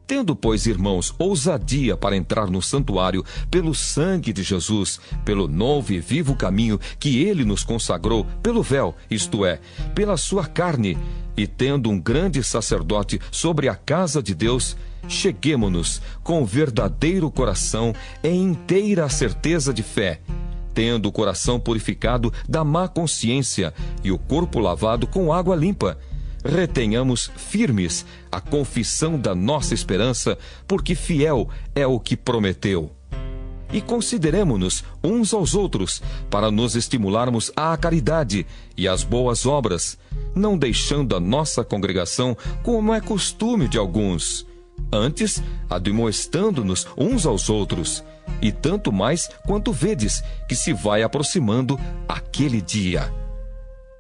Tendo, pois, irmãos, ousadia para entrar no santuário pelo sangue de Jesus, pelo novo e vivo caminho que ele nos consagrou, pelo véu, isto é, pela sua carne, e tendo um grande sacerdote sobre a casa de Deus, cheguemo-nos com verdadeiro coração e inteira certeza de fé, tendo o coração purificado da má consciência e o corpo lavado com água limpa. Retenhamos firmes a confissão da nossa esperança, porque fiel é o que prometeu. E consideremo-nos uns aos outros, para nos estimularmos à caridade e às boas obras, não deixando a nossa congregação como é costume de alguns, antes admoestando-nos uns aos outros, e tanto mais quanto vedes que se vai aproximando aquele dia.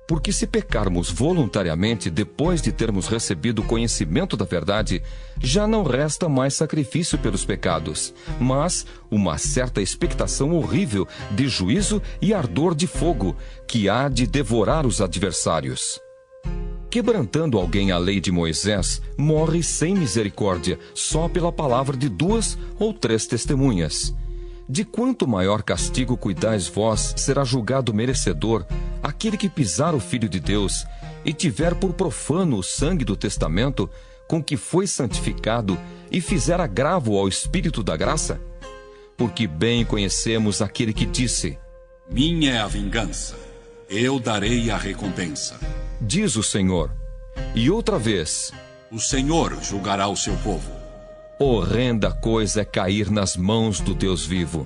Porque se pecarmos voluntariamente depois de termos recebido o conhecimento da verdade, já não resta mais sacrifício pelos pecados, mas uma certa expectação horrível de juízo e ardor de fogo, que há de devorar os adversários. Quebrantando alguém a lei de Moisés, morre sem misericórdia, só pela palavra de 2 ou 3 testemunhas. De quanto maior castigo cuidais vós, será julgado merecedor aquele que pisar o Filho de Deus e tiver por profano o sangue do testamento com que foi santificado e fizer agravo ao Espírito da graça? Porque bem conhecemos aquele que disse: minha é a vingança, eu darei a recompensa. Diz o Senhor. E outra vez: o Senhor julgará o seu povo. Horrenda coisa é cair nas mãos do Deus vivo.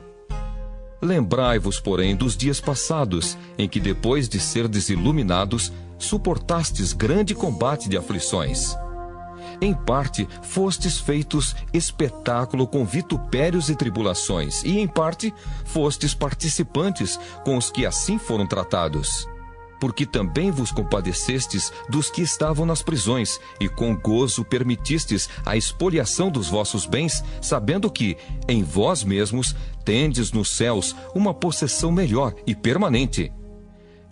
Lembrai-vos, porém, dos dias passados, em que, depois de serdes iluminados, suportastes grande combate de aflições. Em parte, fostes feitos espetáculo com vitupérios e tribulações, e em parte, fostes participantes com os que assim foram tratados. Porque também vos compadecestes dos que estavam nas prisões, e com gozo permitistes a expoliação dos vossos bens, sabendo que, em vós mesmos, tendes nos céus uma possessão melhor e permanente.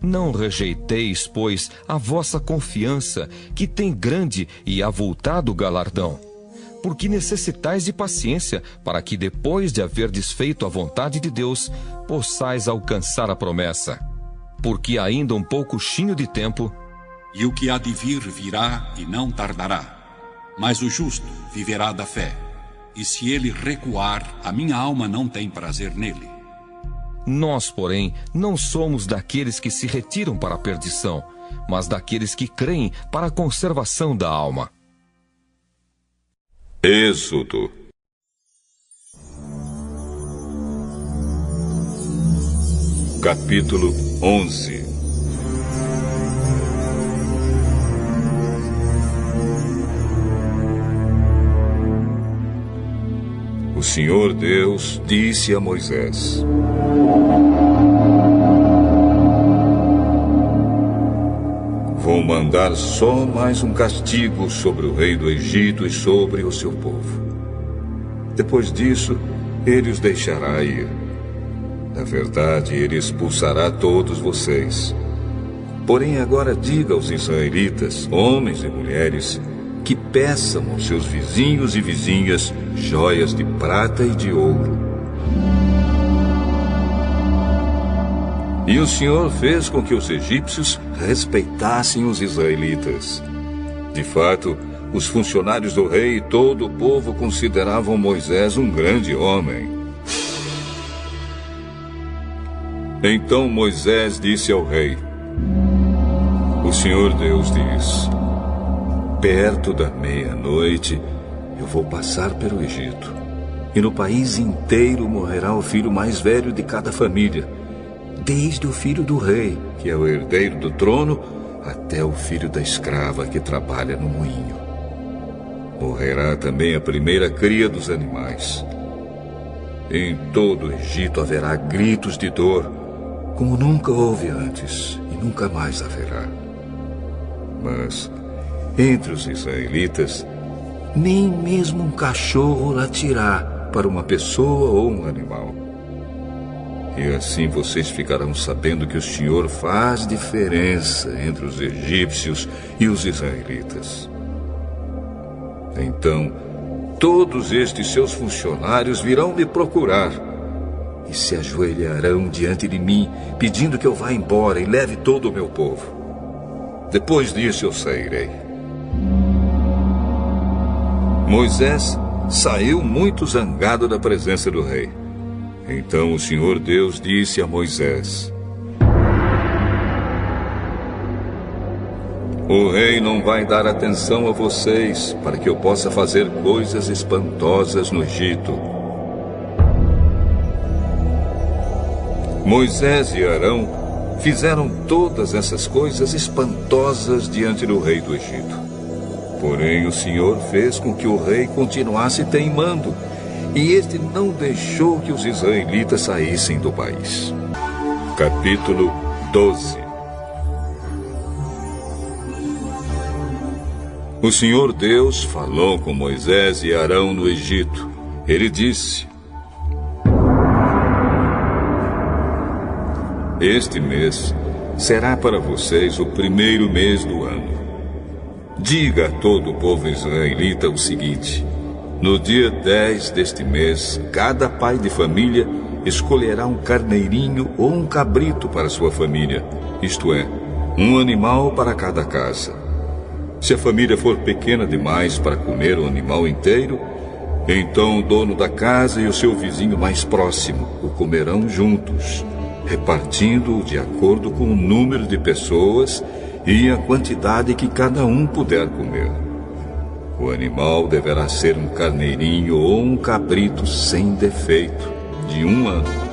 Não rejeiteis, pois, a vossa confiança, que tem grande e avultado galardão. Porque necessitais de paciência, para que, depois de haverdes feito a vontade de Deus, possais alcançar a promessa. Porque ainda um pouquinho de tempo, e o que há de vir virá e não tardará. Mas o justo viverá da fé, e se ele recuar, a minha alma não tem prazer nele. Nós, porém, não somos daqueles que se retiram para a perdição, mas daqueles que creem para a conservação da alma. Êxodo. Capítulo 11. O Senhor Deus disse a Moisés: vou mandar só mais um castigo sobre o rei do Egito e sobre o seu povo. Depois disso, ele os deixará ir. Na verdade, ele expulsará todos vocês. Porém, agora diga aos israelitas, homens e mulheres, que peçam aos seus vizinhos e vizinhas joias de prata e de ouro. E o Senhor fez com que os egípcios respeitassem os israelitas. De fato, os funcionários do rei e todo o povo consideravam Moisés um grande homem. Então Moisés disse ao rei: o Senhor Deus diz: perto da meia-noite eu vou passar pelo Egito, e no país inteiro morrerá o filho mais velho de cada família, desde o filho do rei, que é o herdeiro do trono, até o filho da escrava que trabalha no moinho. Morrerá também a primeira cria dos animais. Em todo o Egito haverá gritos de dor, como nunca houve antes e nunca mais haverá. Mas entre os israelitas, nem mesmo um cachorro latirá para uma pessoa ou um animal. E assim vocês ficarão sabendo que o Senhor faz diferença entre os egípcios e os israelitas. Então todos estes seus funcionários virão me procurar e se ajoelharão diante de mim, pedindo que eu vá embora e leve todo o meu povo. Depois disso eu sairei. Moisés saiu muito zangado da presença do rei. Então o Senhor Deus disse a Moisés: o rei não vai dar atenção a vocês para que eu possa fazer coisas espantosas no Egito. Moisés e Arão fizeram todas essas coisas espantosas diante do rei do Egito. Porém, o Senhor fez com que o rei continuasse teimando, e este não deixou que os israelitas saíssem do país. Capítulo 12. O Senhor Deus falou com Moisés e Arão no Egito. Ele disse: este mês será para vocês o primeiro mês do ano. Diga a todo o povo israelita o seguinte: no dia 10 deste mês, cada pai de família escolherá um carneirinho ou um cabrito para sua família, isto é, um animal para cada casa. Se a família for pequena demais para comer o animal inteiro, então o dono da casa e o seu vizinho mais próximo o comerão juntos, repartindo-o de acordo com o número de pessoas e a quantidade que cada um puder comer. O animal deverá ser um carneirinho ou um cabrito sem defeito, de 1 ano.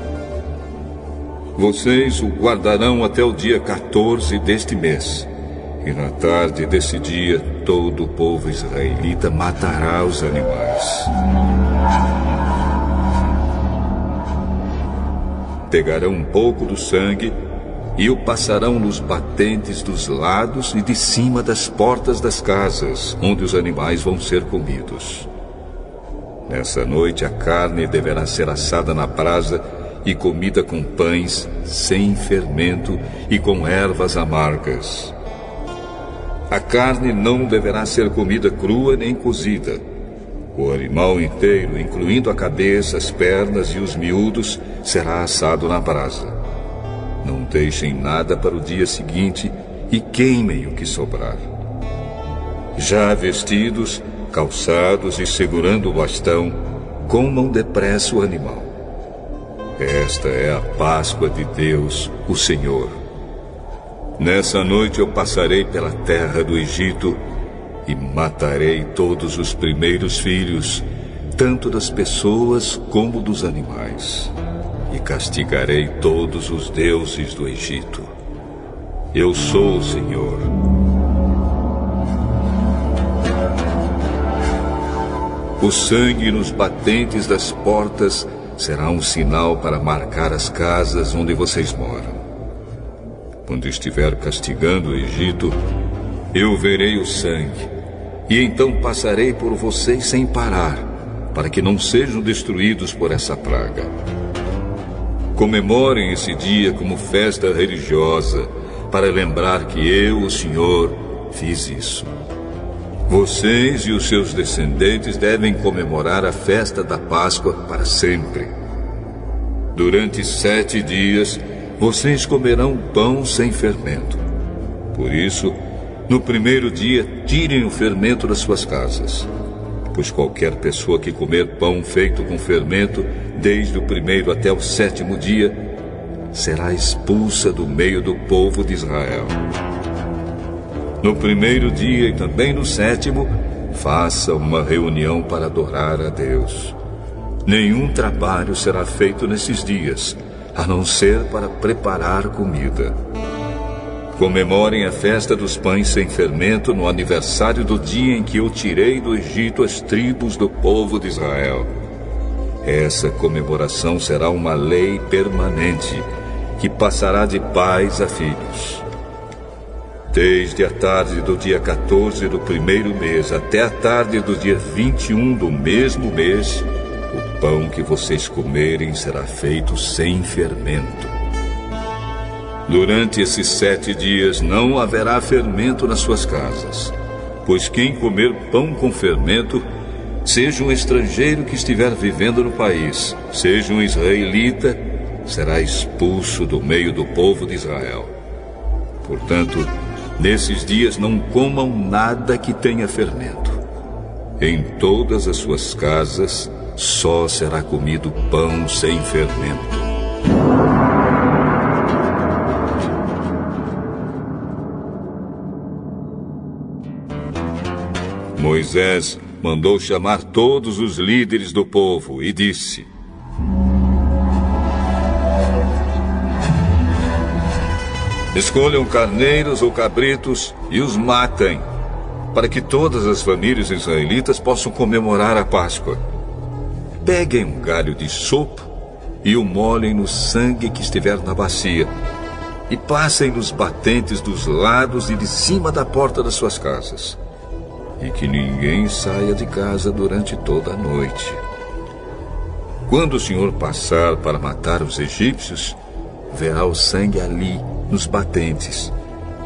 Vocês o guardarão até o dia 14 deste mês. E na tarde desse dia, todo o povo israelita matará os animais. Pegarão um pouco do sangue e o passarão nos batentes dos lados e de cima das portas das casas, onde os animais vão ser comidos. Nessa noite, a carne deverá ser assada na brasa e comida com pães sem fermento e com ervas amargas. A carne não deverá ser comida crua nem cozida. O animal inteiro, incluindo a cabeça, as pernas e os miúdos, será assado na brasa. Não deixem nada para o dia seguinte e queimem o que sobrar. Já vestidos, calçados e segurando o bastão, comam depressa o animal. Esta é a Páscoa de Deus, o Senhor. Nessa noite eu passarei pela terra do Egito e matarei todos os primeiros filhos, tanto das pessoas como dos animais. E castigarei todos os deuses do Egito. Eu sou o Senhor. O sangue nos batentes das portas será um sinal para marcar as casas onde vocês moram. Quando estiver castigando o Egito, eu verei o sangue, e então passarei por vocês sem parar, para que não sejam destruídos por essa praga. Comemorem esse dia como festa religiosa, para lembrar que eu, o Senhor, fiz isso. Vocês e os seus descendentes devem comemorar a festa da Páscoa para sempre. Durante 7 dias, vocês comerão pão sem fermento. Por isso, no primeiro dia, tirem o fermento das suas casas. Pois qualquer pessoa que comer pão feito com fermento, desde o 1º até o 7º dia, será expulsa do meio do povo de Israel. No 1º dia e também no 7º, faça uma reunião para adorar a Deus. Nenhum trabalho será feito nesses dias, a não ser para preparar comida. Comemorem a festa dos pães sem fermento no aniversário do dia em que eu tirei do Egito as tribos do povo de Israel. Essa comemoração será uma lei permanente, que passará de pais a filhos. Desde a tarde do dia 14 do 1º mês até a tarde do dia 21 do mesmo mês, o pão que vocês comerem será feito sem fermento. Durante esses 7 dias não haverá fermento nas suas casas, pois quem comer pão com fermento seja um estrangeiro que estiver vivendo no país, seja um israelita, será expulso do meio do povo de Israel. Portanto, nesses dias não comam nada que tenha fermento. Em todas as suas casas só será comido pão sem fermento. Moisés mandou chamar todos os líderes do povo e disse: escolham carneiros ou cabritos e os matem, para que todas as famílias israelitas possam comemorar a Páscoa. Peguem um galho de sopo e o molhem no sangue que estiver na bacia, e passem nos batentes dos lados e de cima da porta das suas casas. E que ninguém saia de casa durante toda a noite. Quando o Senhor passar para matar os egípcios, verá o sangue ali, nos batentes,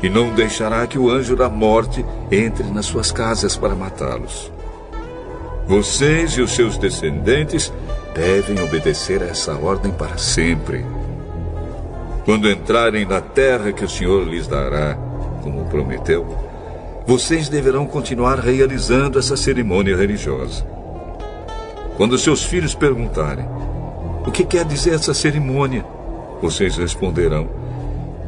e não deixará que o anjo da morte entre nas suas casas para matá-los. Vocês e os seus descendentes devem obedecer a essa ordem para sempre. Quando entrarem na terra que o Senhor lhes dará, como prometeu, vocês deverão continuar realizando essa cerimônia religiosa. Quando seus filhos perguntarem: o que quer dizer essa cerimônia? Vocês responderão: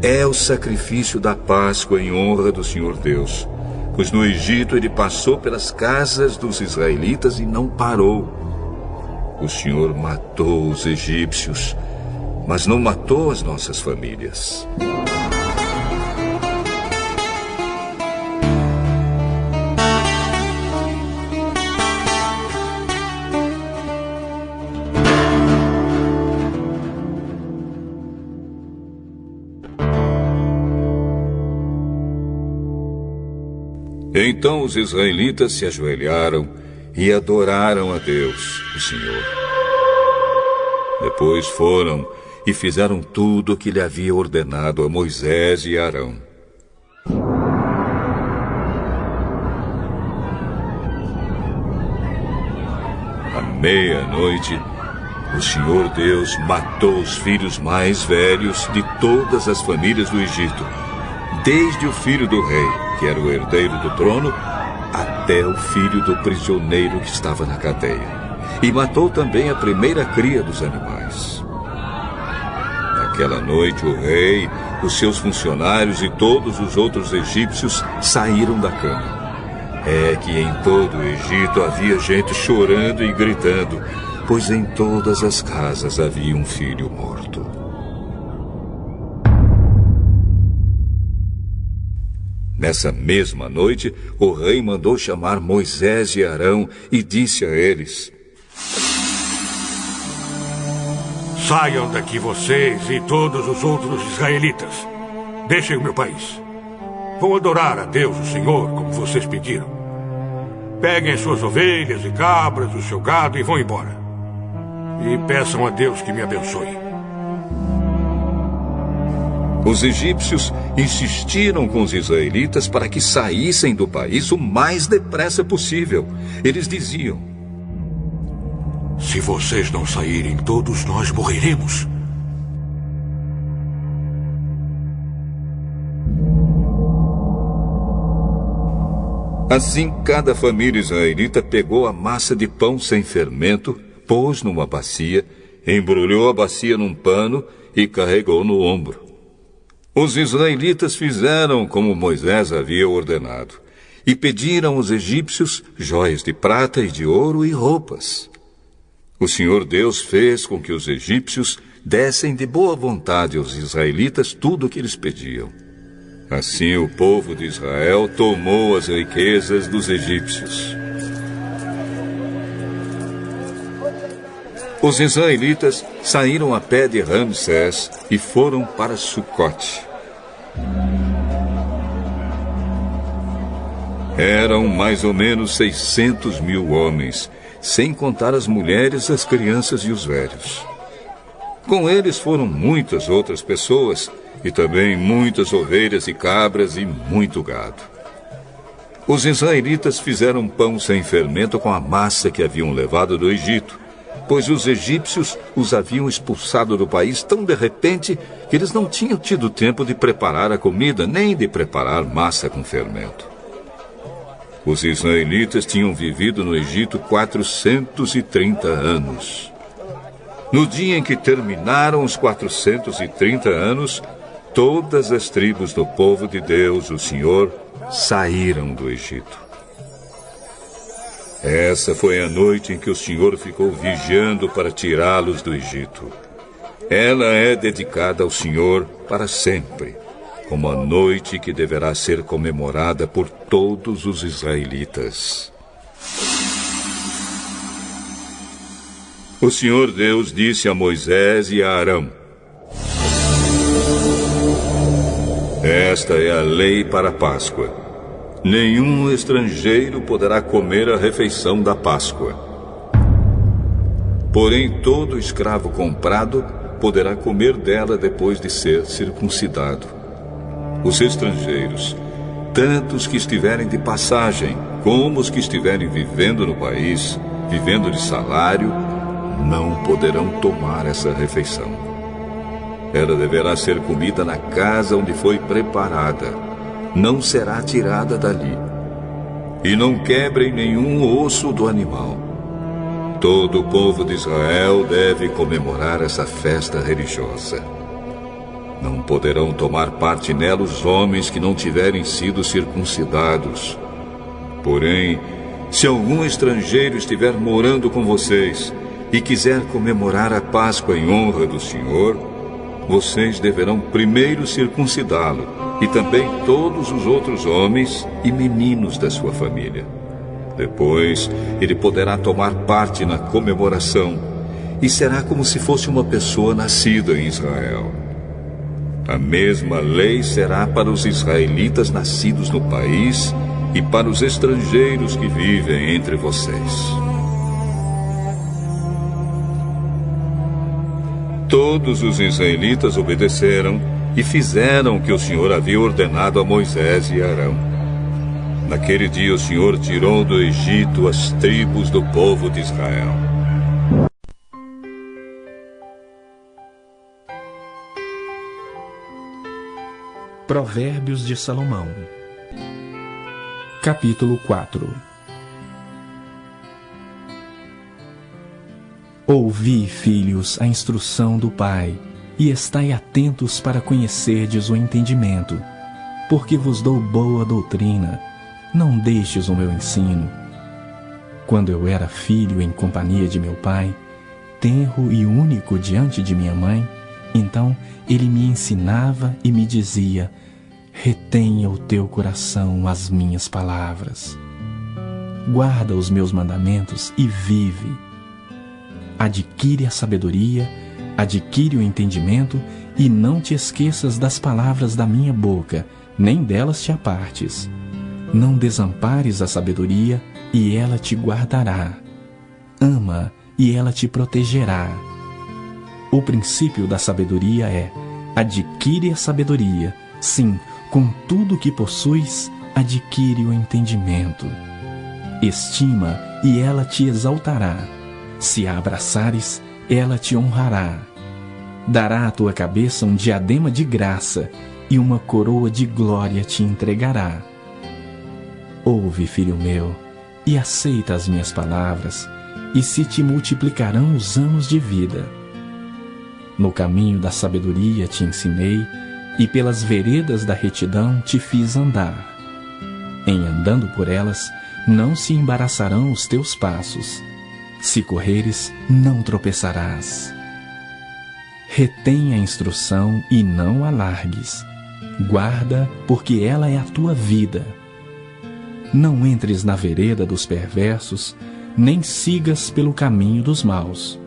é o sacrifício da Páscoa em honra do Senhor Deus, pois no Egito ele passou pelas casas dos israelitas e não parou. O Senhor matou os egípcios, mas não matou as nossas famílias. Então os israelitas se ajoelharam e adoraram a Deus, o Senhor. Depois foram e fizeram tudo o que lhe havia ordenado a Moisés e Arão. À meia-noite, o Senhor Deus matou os filhos mais velhos de todas as famílias do Egito, desde o filho do rei, que era o herdeiro do trono, até o filho do prisioneiro que estava na cadeia. E matou também a primeira cria dos animais. Naquela noite o rei, os seus funcionários e todos os outros egípcios saíram da cama. É que em todo o Egito havia gente chorando e gritando, pois em todas as casas havia um filho morto. Nessa mesma noite, o rei mandou chamar Moisés e Arão e disse a eles: saiam daqui vocês e todos os outros israelitas. Deixem o meu país. Vão adorar a Deus, o Senhor, como vocês pediram. Peguem suas ovelhas e cabras, o seu gado e vão embora. E peçam a Deus que me abençoe. Os egípcios insistiram com os israelitas para que saíssem do país o mais depressa possível. Eles diziam: se vocês não saírem, todos nós morreremos. Assim, cada família israelita pegou a massa de pão sem fermento, pôs numa bacia, embrulhou a bacia num pano e carregou no ombro. Os israelitas fizeram como Moisés havia ordenado e pediram aos egípcios joias de prata e de ouro e roupas. O Senhor Deus fez com que os egípcios dessem de boa vontade aos israelitas tudo o que eles pediam. Assim o povo de Israel tomou as riquezas dos egípcios. Os israelitas saíram a pé de Ramsés e foram para Sucote. Eram mais ou menos 600 mil homens, sem contar as mulheres, as crianças e os velhos. Com eles foram muitas outras pessoas, e também muitas ovelhas e cabras e muito gado. Os israelitas fizeram pão sem fermento com a massa que haviam levado do Egito, pois os egípcios os haviam expulsado do país tão de repente que eles não tinham tido tempo de preparar a comida, nem de preparar massa com fermento. Os israelitas tinham vivido no Egito 430 anos. No dia em que terminaram os 430 anos, todas as tribos do povo de Deus, o Senhor, saíram do Egito. Essa foi a noite em que o Senhor ficou vigiando para tirá-los do Egito. Ela é dedicada ao Senhor para sempre, como a noite que deverá ser comemorada por todos os israelitas. O Senhor Deus disse a Moisés e a Arão: esta é a lei para a Páscoa. Nenhum estrangeiro poderá comer a refeição da Páscoa. Porém, todo escravo comprado poderá comer dela depois de ser circuncidado. Os estrangeiros, tanto os que estiverem de passagem, como os que estiverem vivendo no país, vivendo de salário, não poderão tomar essa refeição. Ela deverá ser comida na casa onde foi preparada. Não será tirada dali. E não quebrem nenhum osso do animal. Todo o povo de Israel deve comemorar essa festa religiosa. Não poderão tomar parte nela os homens que não tiverem sido circuncidados. Porém, se algum estrangeiro estiver morando com vocês e quiser comemorar a Páscoa em honra do Senhor, vocês deverão primeiro circuncidá-lo, e também todos os outros homens e meninos da sua família. Depois, ele poderá tomar parte na comemoração, e será como se fosse uma pessoa nascida em Israel. A mesma lei será para os israelitas nascidos no país e para os estrangeiros que vivem entre vocês. Todos os israelitas obedeceram e fizeram o que o Senhor havia ordenado a Moisés e Arão. Naquele dia o Senhor tirou do Egito as tribos do povo de Israel. Provérbios de Salomão, capítulo 4. Ouvi, filhos, a instrução do Pai, e estai atentos para conhecerdes o entendimento, porque vos dou boa doutrina, não deixes o meu ensino. Quando eu era filho em companhia de meu pai, tenro e único diante de minha mãe, então ele me ensinava e me dizia: retenha o teu coração as minhas palavras. Guarda os meus mandamentos e vive. Adquire a sabedoria, adquire o entendimento, e não te esqueças das palavras da minha boca, nem delas te apartes. Não desampares a sabedoria, e ela te guardará. Ama, e ela te protegerá. O princípio da sabedoria é: adquire a sabedoria. Sim, com tudo que possuis, adquire o entendimento. Estima, e ela te exaltará. Se a abraçares, ela te honrará. Dará à tua cabeça um diadema de graça, e uma coroa de glória te entregará. Ouve, filho meu, e aceita as minhas palavras, e se te multiplicarão os anos de vida. No caminho da sabedoria te ensinei, e pelas veredas da retidão te fiz andar. Em andando por elas, não se embaraçarão os teus passos. Se correres, não tropeçarás. Retém a instrução e não a largues. Guarda, porque ela é a tua vida. Não entres na vereda dos perversos, nem sigas pelo caminho dos maus.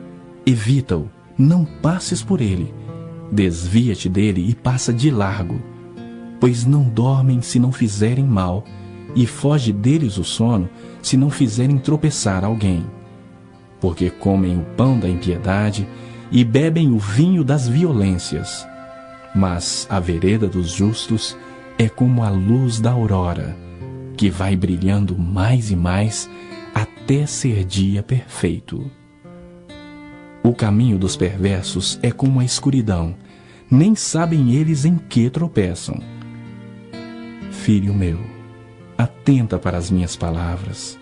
Evita-o, não passes por ele. Desvia-te dele e passa de largo, pois não dormem se não fizerem mal, e foge deles o sono se não fizerem tropeçar alguém. Porque comem o pão da impiedade e bebem o vinho das violências. Mas a vereda dos justos é como a luz da aurora, que vai brilhando mais e mais até ser dia perfeito. O caminho dos perversos é como a escuridão, nem sabem eles em que tropeçam. Filho meu, atenta para as minhas palavras.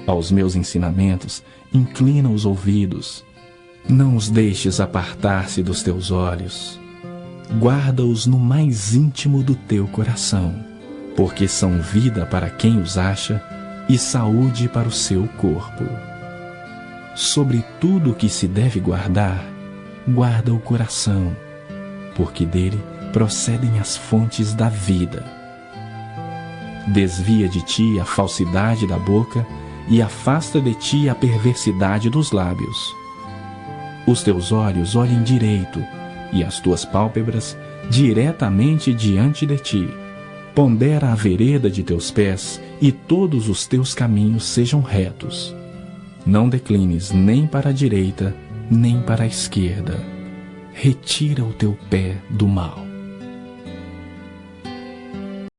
Aos meus ensinamentos, inclina os ouvidos. Não os deixes apartar-se dos teus olhos. Guarda-os no mais íntimo do teu coração, porque são vida para quem os acha e saúde para o seu corpo. Sobre tudo o que se deve guardar, guarda o coração, porque dele procedem as fontes da vida. Desvia de ti a falsidade da boca e afasta de ti a perversidade dos lábios. Os teus olhos olhem direito e as tuas pálpebras diretamente diante de ti. Pondera a vereda de teus pés e todos os teus caminhos sejam retos. Não declines nem para a direita, nem para a esquerda. Retira o teu pé do mal.